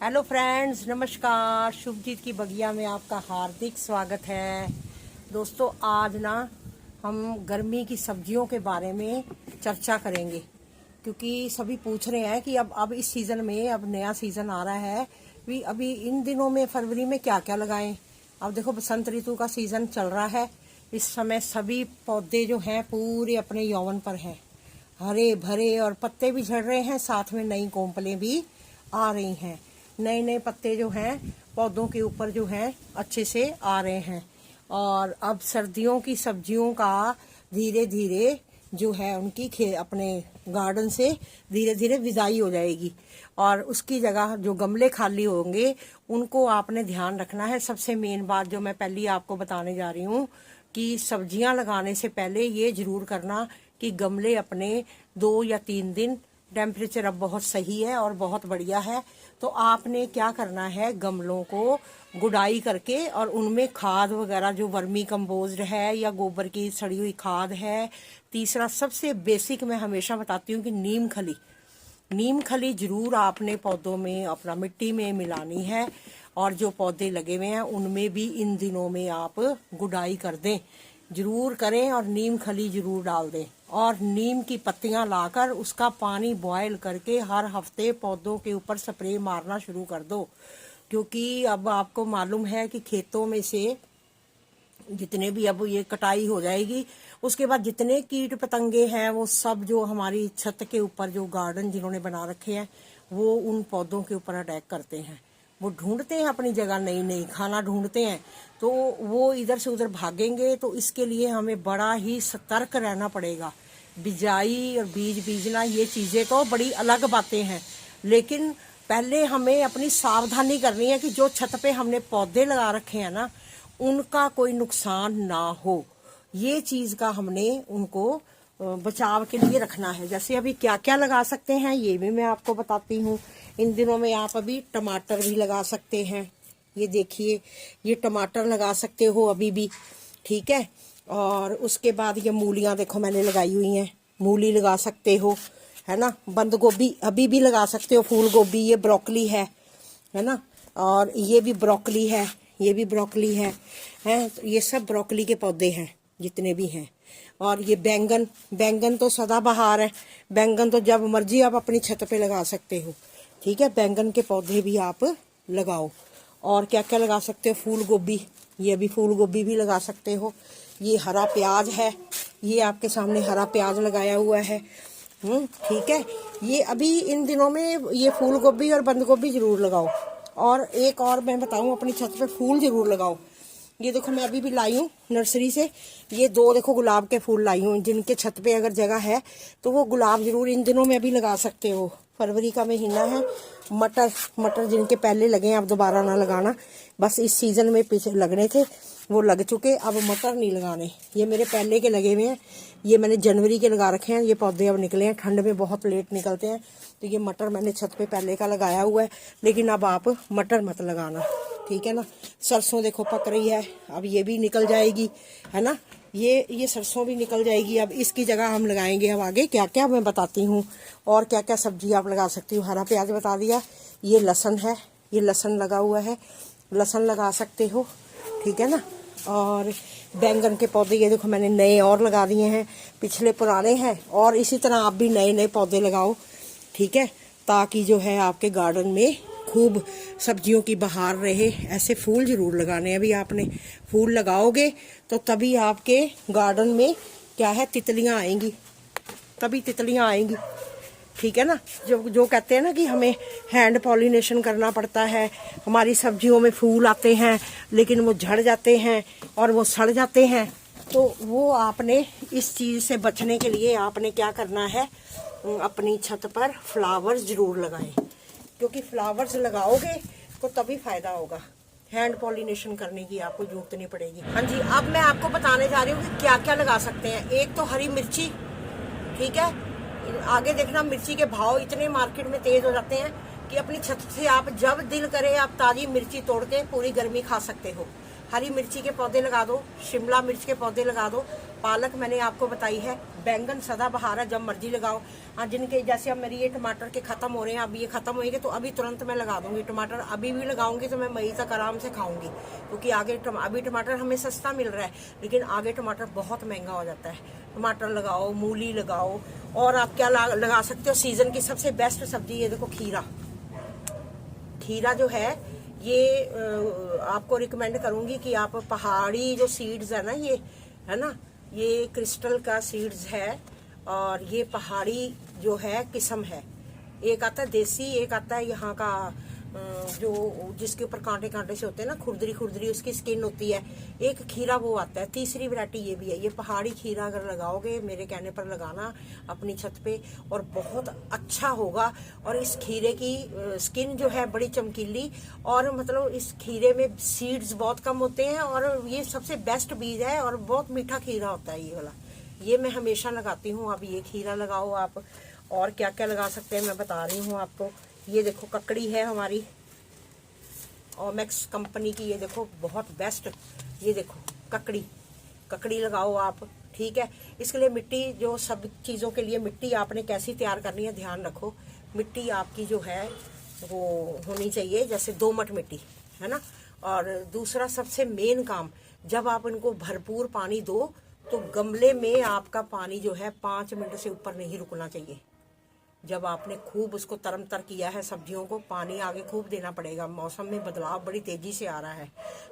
Hello friends, नमस्कार। शुभजीत की बगिया में आपका हार्दिक स्वागत है। दोस्तों, आज ना हम गर्मी की सब्जियों के बारे में चर्चा करेंगे, क्योंकि सभी पूछ रहे हैं कि अब इस सीज़न में, अब नया सीज़न आ रहा है भी, अभी इन दिनों में फरवरी में क्या क्या लगाएं। अब देखो, बसंत ऋतु का सीज़न चल रहा है। इस समय सभी पौधे जो हैं पूरे अपने यौवन पर हैं, हरे भरे, और पत्ते भी झड़ रहे हैं, साथ में नई कोंपलें भी आ रही हैं। नए नए पत्ते जो हैं पौधों के ऊपर जो हैं अच्छे से आ रहे हैं। और अब सर्दियों की सब्जियों का धीरे धीरे जो है उनकी अपने गार्डन से धीरे धीरे विदाई हो जाएगी, और उसकी जगह जो गमले खाली होंगे उनको आपने ध्यान रखना है। सबसे मेन बात जो मैं पहली आपको बताने जा रही हूँ कि सब्जियां लगाने से पहले ये जरूर करना कि गमले अपने 2 या 3 दिन, टेम्परेचर अब बहुत सही है और बहुत बढ़िया है, तो आपने क्या करना है, गमलों को गुड़ाई करके और उनमें खाद वगैरह जो वर्मी कंपोस्ट है या गोबर की सड़ी हुई खाद है। तीसरा, सबसे बेसिक मैं हमेशा बताती हूँ कि नीम खली जरूर आपने पौधों में, अपना मिट्टी में मिलानी है। और जो पौधे लगे हुए हैं उनमें भी इन दिनों में आप गुड़ाई कर दें, जरूर करें, और नीम खली जरूर डाल दें। और नीम की पत्तियां लाकर उसका पानी बॉयल करके हर हफ्ते पौधों के ऊपर स्प्रे मारना शुरू कर दो, क्योंकि अब आपको मालूम है कि खेतों में से जितने भी, अब ये कटाई हो जाएगी, उसके बाद जितने कीट पतंगे हैं वो सब जो हमारी छत के ऊपर, जो गार्डन जिन्होंने बना रखे हैं, वो उन पौधों के ऊपर अटैक करते हैं। वो ढूंढते हैं अपनी जगह, नई नई खाना ढूंढते हैं, तो वो इधर से उधर भागेंगे। तो इसके लिए हमें बड़ा ही सतर्क रहना पड़ेगा। बिजाई और बीज बीजना, ये चीजें तो बड़ी अलग बातें हैं, लेकिन पहले हमें अपनी सावधानी करनी है कि जो छत पे हमने पौधे लगा रखे हैं ना, उनका कोई नुकसान ना हो। ये चीज का हमने उनको बचाव के लिए रखना है। जैसे अभी क्या क्या लगा सकते हैं ये भी मैं आपको बताती हूँ। इन दिनों में आप अभी टमाटर भी लगा सकते हैं। ये देखिए, ये टमाटर लगा सकते हो अभी भी, ठीक है। और उसके बाद ये मूलियां देखो मैंने लगाई हुई हैं, मूली लगा सकते हो, है ना। बंद गोभी अभी भी लगा सकते हो, फूल गोभी, ये ब्रोकली है ना। और ये भी ब्रोकली है, ये भी ब्रोकली है। तो ये सब ब्रोकली के पौधे हैं जितने भी हैं। और ये बैंगन तो सदाबहार है। बैंगन तो जब मर्जी आप अपनी छत पे लगा सकते हो, ठीक है। बैंगन के पौधे भी आप लगाओ। और क्या क्या लगा सकते हो, फूल गोभी, ये भी फूल गोभी भी लगा सकते हो। ये हरा प्याज है, ये आपके सामने हरा प्याज लगाया हुआ है, ठीक है। ये अभी इन दिनों में ये फूल गोभी और बंद गोभी जरूर लगाओ। और एक और मैं बताऊं, अपनी छत पे फूल जरूर लगाओ। ये देखो, मैं अभी भी लाई हूँ नर्सरी से, ये 2 देखो गुलाब के फूल लाई हूँ। जिनके छत पे अगर जगह है तो वो गुलाब जरूर इन दिनों में अभी लगा सकते हो। फरवरी का महीना है। मटर जिनके पहले लगे हैं अब दोबारा ना लगाना, बस इस सीजन में पीछे लगने थे, वो लग चुके, अब मटर नहीं लगाने। ये मेरे पहले के लगे हुए हैं, ये मैंने जनवरी के लगा रखे हैं। ये पौधे अब निकले हैं, ठंड में बहुत लेट निकलते हैं, तो ये मटर मैंने छत पे पहले का लगाया हुआ है। लेकिन अब आप मटर मत लगाना, ठीक है ना। सरसों देखो पक रही है, अब ये भी निकल जाएगी, है ना। ये सरसों भी निकल जाएगी। अब इसकी जगह हम लगाएंगे, अब आगे क्या क्या मैं बताती हूँ। और क्या क्या सब्जी आप लगा सकती हो। हरा प्याज बता दिया, ये लहसुन है, ये लहसुन लगा हुआ है, लहसुन लगा सकते हो, ठीक है ना। और बैंगन के पौधे ये देखो मैंने नए और लगा दिए हैं, पिछले पुराने हैं। और इसी तरह आप भी नए नए पौधे लगाओ, ठीक है, ताकि जो है आपके गार्डन में खूब सब्जियों की बहार रहे। ऐसे फूल जरूर लगाने हैं। अभी आपने फूल लगाओगे तो तभी आपके गार्डन में क्या है, तितलियां आएंगी, तभी तितलियां आएंगी, ठीक है ना। जो कहते हैं ना कि हमें हैंड पॉलिनेशन करना पड़ता है, हमारी सब्जियों में फूल आते हैं लेकिन वो झड़ जाते हैं और वो सड़ जाते हैं, तो वो आपने इस चीज़ से बचने के लिए आपने क्या करना है, अपनी छत पर फ्लावर्स जरूर लगाएं, क्योंकि फ्लावर्स लगाओगे तो तभी फायदा होगा। हैंड पॉलिनेशन करने की आपको जरूरत नहीं पड़ेगी। हाँ जी, अब मैं आपको बताने जा रही हूँ कि क्या क्या लगा सकते हैं। एक तो हरी मिर्ची, ठीक है। आगे देखना, मिर्ची के भाव इतने मार्केट में तेज हो जाते हैं कि अपनी छत से आप जब दिल करे आप ताजी मिर्ची तोड़ के पूरी गर्मी खा सकते हो। हरी मिर्ची के पौधे लगा दो, शिमला मिर्च के पौधे लगा दो, पालक मैंने आपको बताई है, बैंगन सदाबहार है, जब मर्जी लगाओ। हाँ, जिनके जैसे अब मेरी ये टमाटर के खत्म हो रहे हैं, अब ये खत्म होंगे तो अभी तुरंत मैं लगा दूंगी टमाटर। अभी भी लगाऊंगी तो मैं मई तक आराम से खाऊंगी, क्योंकि आगे अभी टमाटर हमें सस्ता मिल रहा है, लेकिन आगे टमाटर बहुत महंगा हो जाता है। टमाटर लगाओ, मूली लगाओ, और आप क्या लगा सकते हो सीजन की सबसे बेस्ट सब्जी, ये देखो खीरा। खीरा जो है ये आपको रिकमेंड करूंगी कि आप पहाड़ी जो सीड्स है ना, ये है ना, ये क्रिस्टल का सीड्स है, और ये पहाड़ी जो है किस्म है। एक आता है देसी, एक आता है यहाँ का जो जिसके ऊपर कांटे कांटे से होते हैं ना, खुरदरी खुरदरी उसकी स्किन होती है। एक खीरा वो आता है, तीसरी वैरायटी ये भी है। ये पहाड़ी खीरा अगर लगाओगे, मेरे कहने पर लगाना अपनी छत पे, और बहुत अच्छा होगा। और इस खीरे की स्किन जो है बड़ी चमकीली, और मतलब इस खीरे में सीड्स बहुत कम होते हैं, और ये सबसे बेस्ट बीज है, और बहुत मीठा खीरा होता है ये वाला। ये मैं हमेशा लगाती हूँ। अब ये खीरा लगाओ आप, और क्या क्या लगा सकते हैं मैं बता रही हूँ आपको। ये देखो ककड़ी है हमारी ओमेक्स कंपनी की, ये देखो बहुत बेस्ट। ये देखो ककड़ी, ककड़ी लगाओ आप, ठीक है। इसके लिए मिट्टी, जो सब चीज़ों के लिए मिट्टी आपने कैसी तैयार करनी है ध्यान रखो। मिट्टी आपकी जो है वो होनी चाहिए जैसे दोमट मिट्टी, है ना। और दूसरा सबसे मेन काम, जब आप इनको भरपूर पानी दो तो गमले में आपका पानी जो है 5 मिनट से ऊपर नहीं रुकना चाहिए। जब आपने खूब उसको तरम तर किया है सब्जियों को, पानी आगे खूब देना पड़ेगा। मौसम में बदलाव बड़ी तेजी से आ रहा है,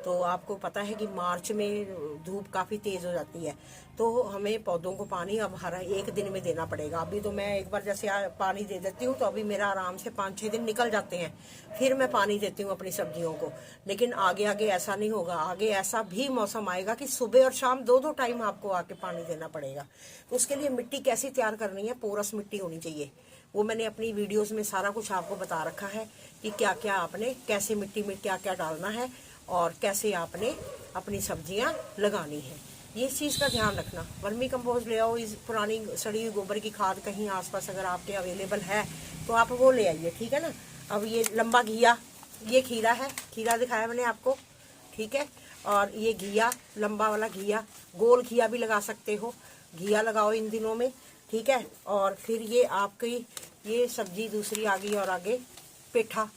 तो आपको पता है कि मार्च में धूप काफ़ी तेज़ हो जाती है, तो हमें पौधों को पानी अब हर एक दिन में देना पड़ेगा। अभी तो मैं एक बार जैसे पानी दे देती हूँ तो अभी मेरा आराम से 5-6 दिन निकल जाते हैं, फिर मैं पानी देती हूँ अपनी सब्जियों को। लेकिन आगे आगे ऐसा नहीं होगा, आगे ऐसा भी मौसम आएगा कि सुबह और शाम 2-2 टाइम आपको आके पानी देना पड़ेगा। तो उसके लिए मिट्टी कैसी तैयार करनी है, पोरस मिट्टी होनी चाहिए। वो मैंने अपनी वीडियोस में सारा कुछ आपको बता रखा है कि क्या क्या आपने, कैसे मिट्टी में क्या क्या डालना है, और कैसे आपने अपनी सब्जियां लगानी है। ये इस चीज़ का ध्यान रखना। वर्मी कंपोस्ट ले आओ, इस पुरानी सड़ी हुई गोबर की खाद कहीं आसपास अगर आपके अवेलेबल है तो आप वो ले आइए, ठीक है ना। अब ये लंबा घिया, ये खीरा है, खीरा दिखाया मैंने आपको, ठीक है। और ये घिया, लंबा वाला घिया, गोल घिया भी लगा सकते हो, घिया लगाओ इन दिनों में, ठीक है। और फिर ये आपकी ये सब्जी दूसरी आ गई, और आगे पेठा,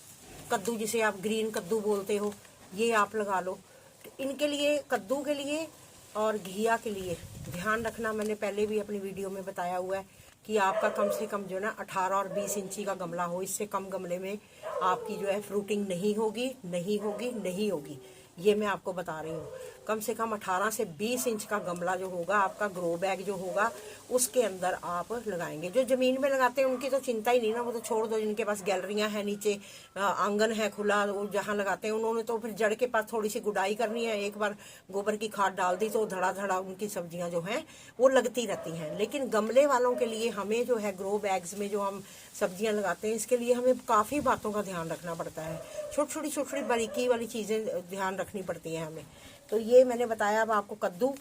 कद्दू जिसे आप ग्रीन कद्दू बोलते हो, ये आप लगा लो। तो इनके लिए, कद्दू के लिए और घिया के लिए ध्यान रखना, मैंने पहले भी अपनी वीडियो में बताया हुआ है कि आपका कम से कम जो है ना 18 और 20 इंची का गमला हो। इससे कम गमले में आपकी जो है फ्रूटिंग नहीं होगी, नहीं होगी, नहीं होगी। ये मैं आपको बता रही हूँ। कम से कम 18 से 20 इंच का गमला जो होगा आपका, ग्रो बैग जो होगा, उसके अंदर आप लगाएंगे। जो जमीन में लगाते हैं उनकी तो चिंता ही नहीं ना, वो तो छोड़ दो। जिनके पास गैलरियां हैं, नीचे आंगन है खुला, वो जहाँ लगाते हैं उन्होंने तो फिर जड़ के पास थोड़ी सी गुडाई करनी है, एक बार गोबर की खाद डाल दी तो धड़ा धड़ा उनकी सब्जियां जो हैं वो लगती रहती हैं। लेकिन गमले वालों के लिए हमें जो है ग्रो बैग्स में जो हम सब्जियां लगाते हैं, इसके लिए हमें काफ़ी बातों का ध्यान रखना पड़ता है। छोटी छोटी बारीकी वाली चीज़ें ध्यान रखनी पड़ती हैं हमें। तो ये मैंने बताया अब आपको कद्दू,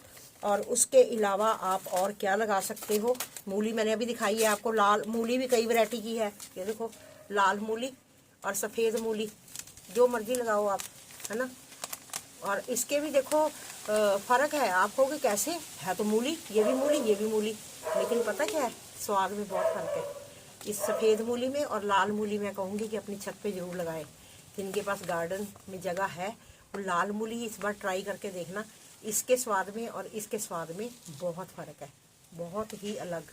और उसके अलावा आप और क्या लगा सकते हो। मूली मैंने अभी दिखाई है आपको, लाल मूली भी कई वैरायटी की है, ये देखो लाल मूली और सफ़ेद मूली, जो मर्जी लगाओ आप, है ना। और इसके भी देखो फ़र्क है। आप कहोगे कैसे है, तो मूली, ये भी मूली, ये भी मूली, लेकिन पता क्या है, स्वाद में बहुत फ़र्क है। इस सफ़ेद मूली में और लाल मूली में कहूँगी कि अपनी छत पे ज़रूर लगाएं। जिनके पास गार्डन में जगह है वो लाल मूली इस बार ट्राई करके देखना। इसके स्वाद में और इसके स्वाद में बहुत फ़र्क है, बहुत ही अलग।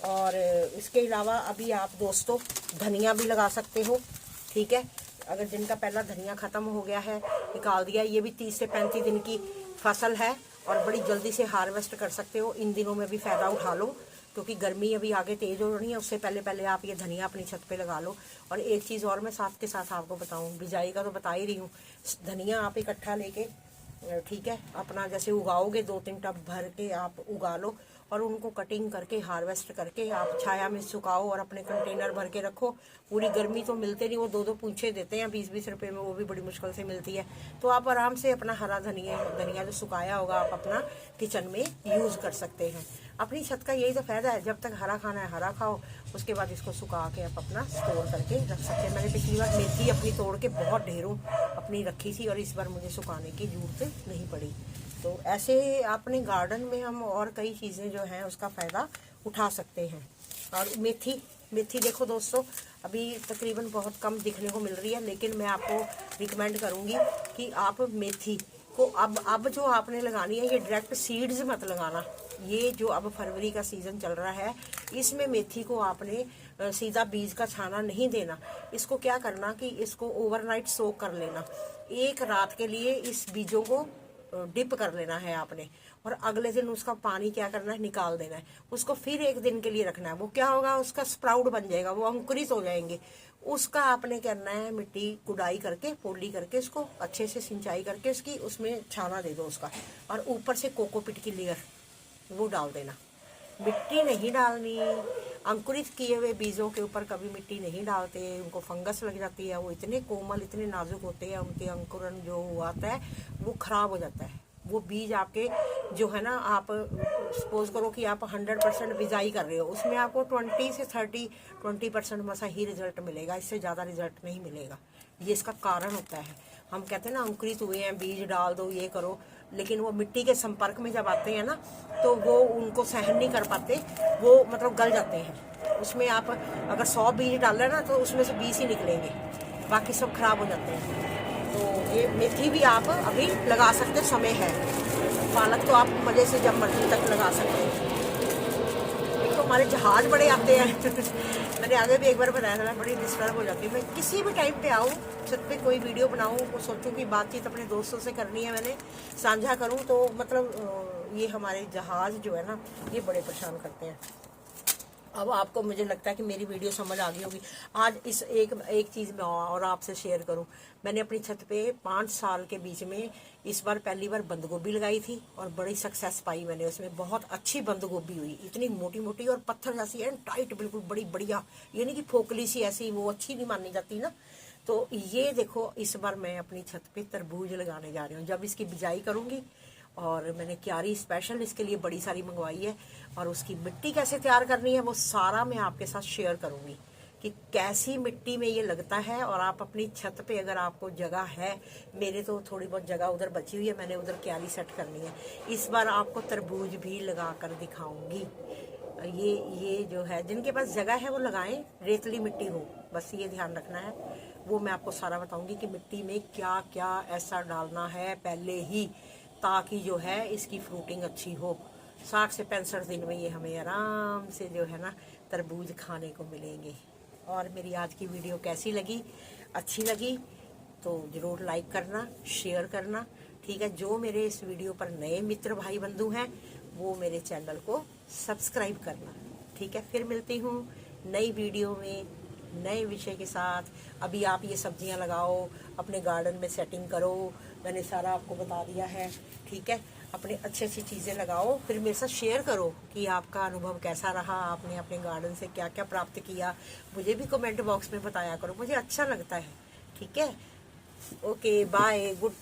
और इसके अलावा अभी आप दोस्तों धनिया भी लगा सकते हो, ठीक है। अगर जिनका पहला धनिया ख़त्म हो गया है, निकाल दिया, ये भी 30 से 35 दिन की फसल है और बड़ी जल्दी से हार्वेस्ट कर सकते हो। इन दिनों में भी फ़ायदा उठा लो, क्योंकि गर्मी अभी आगे तेज़ हो रही है, उससे पहले पहले आप ये धनिया अपनी छत पे लगा लो। और एक चीज़ और मैं साथ के साथ आपको बताऊं, बिजाई का तो बता ही रही हूँ। धनिया आप इकट्ठा लेके, ठीक है, अपना जैसे उगाओगे 2-3 टब भर के आप उगा लो, और उनको कटिंग करके हार्वेस्ट करके आप छाया में सुखाओ और अपने कंटेनर भर के रखो। पूरी गर्मी तो मिलते नहीं, वो 2-2 पूंछे देते हैं 20-20 रुपए में, वो भी बड़ी मुश्किल से मिलती है। तो आप आराम से अपना हरा धनिया जो सुखाया होगा आप अपना किचन में यूज़ कर सकते हैं। अपनी छत का यही तो फ़ायदा है, जब तक हरा खाना है हरा खाओ, उसके बाद इसको सुखा के आप अपना स्टोर करके रख सकते हैं। मैंने पिछली बार मेथी अपनी तोड़ के बहुत ढेरों अपनी रखी थी और इस बार मुझे सुखाने की जरूरत नहीं पड़ी। तो ऐसे अपने गार्डन में हम और कई चीज़ें जो हैं उसका फ़ायदा उठा सकते हैं। और मेथी देखो दोस्तों, अभी तकरीबन बहुत कम दिखने को मिल रही है, लेकिन मैं आपको रिकमेंड करूँगी कि आप मेथी को अब जो आपने लगानी है, ये डायरेक्ट सीड्स मत लगाना। ये जो अब फरवरी का सीज़न चल रहा है, इसमें मेथी को आपने सीधा बीज का छाना नहीं देना। इसको क्या करना कि इसको ओवरनाइट सोक कर लेना। एक रात के लिए इस बीजों को डिप कर लेना है आपने, और अगले दिन उसका पानी क्या करना है, निकाल देना है। उसको फिर एक दिन के लिए रखना है। वो क्या होगा, उसका स्प्राउट बन जाएगा, वो अंकुरित हो जाएंगे। उसका आपने करना है मिट्टी गुडाई करके, पोली करके, उसको अच्छे से सिंचाई करके उसकी उसमें छाना दे दो उसका, और ऊपर से कोकोपीट की लेयर वो डाल देना। मिट्टी नहीं डालनी। अंकुरित किए हुए बीजों के ऊपर कभी मिट्टी नहीं डालते, उनको फंगस लग जाती है। वो इतने कोमल, इतने नाजुक होते हैं, उनके अंकुरन जो आता है वो खराब हो जाता है। वो बीज आपके जो है ना, आप सपोज करो कि आप 100% बिजाई कर रहे हो, उसमें आपको 20 से 20% मसा ही रिजल्ट मिलेगा, इससे ज़्यादा रिजल्ट नहीं मिलेगा। ये इसका कारण होता है। हम कहते हैं ना अंकुरित हुए हैं, बीज डाल दो, ये करो, लेकिन वो मिट्टी के संपर्क में जब आते हैं ना, तो वो उनको सहन नहीं कर पाते, वो मतलब गल जाते हैं। उसमें आप अगर 100 बीज डाल रहे ना, तो उसमें से 20 ही निकलेंगे, बाकी सब खराब हो जाते हैं। तो ये मेथी भी आप अभी लगा सकते, समय है। पालक तो आप मज़े से जब मर्जी तक लगा सकते हैं। एक तो हमारे जहाज बड़े आते हैं मैंने आगे भी एक बार बताया था, बड़ी डिस्टर्ब हो जाती है। मैं किसी भी टाइम पे आऊँ, छत पे कोई वीडियो बनाऊँ, को सोचूं कि बातचीत अपने दोस्तों से करनी है, मैंने साझा करूँ, तो मतलब ये हमारे जहाज जो है ना, ये बड़े परेशान करते हैं। अब आपको मुझे लगता है कि मेरी वीडियो समझ आ गई होगी। आज इस एक चीज़ मैं और आपसे शेयर करूं। मैंने अपनी छत पे 5 साल के बीच में इस बार पहली बार बंद गोभी लगाई थी, और बड़ी सक्सेस पाई मैंने उसमें। बहुत अच्छी बंद गोभी हुई, इतनी मोटी मोटी और पत्थर जैसी है, टाइट बिल्कुल, बड़ी बढ़िया। ये नहीं कि फोकली सी ऐसी, वो अच्छी नहीं मानी जाती ना। तो ये देखो, इस बार मैं अपनी छत पे तरबूज लगाने जा रही हूँ। जब इसकी बिजाई करूँगी, और मैंने क्यारी स्पेशल इसके लिए बड़ी सारी मंगवाई है, और उसकी मिट्टी कैसे तैयार करनी है वो सारा मैं आपके साथ शेयर करूंगी कि कैसी मिट्टी में ये लगता है। और आप अपनी छत पे अगर आपको जगह है, मेरे तो थोड़ी बहुत जगह उधर बची हुई है, मैंने उधर क्यारी सेट करनी है। इस बार आपको तरबूज भी लगा कर दिखाऊंगी। ये जो है, जिनके पास जगह है वो लगाएं, रेतली मिट्टी हो, बस ये ध्यान रखना है। वो मैं आपको सारा बताऊंगी कि मिट्टी में क्या क्या ऐसा डालना है पहले ही, ताकि जो है इसकी फ्रूटिंग अच्छी हो। 60 से 65 दिन में ये हमें आराम से जो है ना तरबूज खाने को मिलेंगे। और मेरी आज की वीडियो कैसी लगी, अच्छी लगी तो ज़रूर लाइक करना, शेयर करना, ठीक है। जो मेरे इस वीडियो पर नए मित्र भाई बंधु हैं, वो मेरे चैनल को सब्सक्राइब करना, ठीक है। फिर मिलती हूँ नई वीडियो में नए विषय के साथ। अभी आप ये सब्जियां लगाओ, अपने गार्डन में सेटिंग करो, मैंने सारा आपको बता दिया है, ठीक है। अपने अच्छी चीज़ें लगाओ, फिर मेरे साथ शेयर करो कि आपका अनुभव कैसा रहा, आपने अपने गार्डन से क्या क्या प्राप्त किया। मुझे भी कमेंट बॉक्स में बताया करो, मुझे अच्छा लगता है, ठीक है। Okay, bye, good.